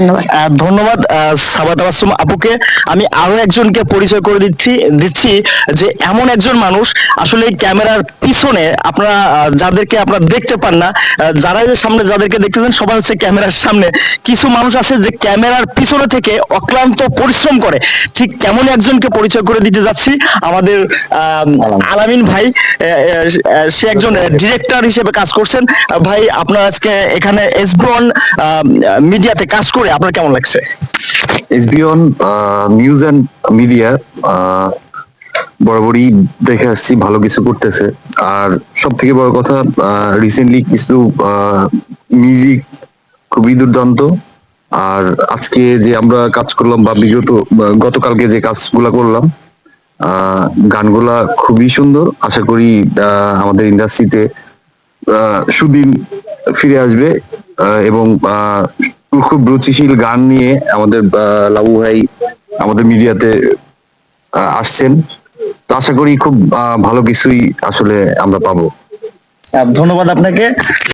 ধন্যবাদ। ধন্যবাদ সাবা তাবাসসুম আপুকে। আমি আরো একজনকে পরিচয় করে দিচ্ছি যে এমন একজন মানুষ আসলে এই ক্যামেরার পিছনে আপনারা যাদেরকে আপনারা দেখতে পান না, যারা এই যে সামনে যাদেরকে দেখতেছেন সবাই হচ্ছে ক্যামেরার সামনে, কিছু মানুষ আছে যে ক্যামেরার পিছনে থেকে অক্লান্ত পরিশ্রম করে। ঠিক তেমন একজনকে পরিচয় করে দিতে যাচ্ছি, আমাদের আলামিন ভাই। সে একজন ডিরেক্টর হিসেবে কাজ করছেন। ভাই, আপনার আজকে এখানে এসবিওন মিডিয়াতে কাজ করে আপনার কেমন লাগছে? এসবিওন নিউজ অ্যান্ড মিডিয়া বরাবরই দেখে আসছি ভালো কিছু করতেছে। আর সব থেকে বড় কথা, রিসেন্টলি কিছু মিউজিক খুবই দুর্দান্ত। আর আজকে যে আমরা কাজ করলাম বা গতকালকে যে কাজগুলা করলাম, গানগুলা খুবই সুন্দর। আশা করি আমাদের ইন্ডাস্ট্রিতে সুদিন ফিরে আসবে এবং খুব রুচিশীল গান নিয়ে আমাদের লাবু ভাই আমাদের মিডিয়াতে আসছেন। তো আশা করি খুব ভালো কিছুই আসলে আমরা পাবো। ধন্যবাদ আপনাকে।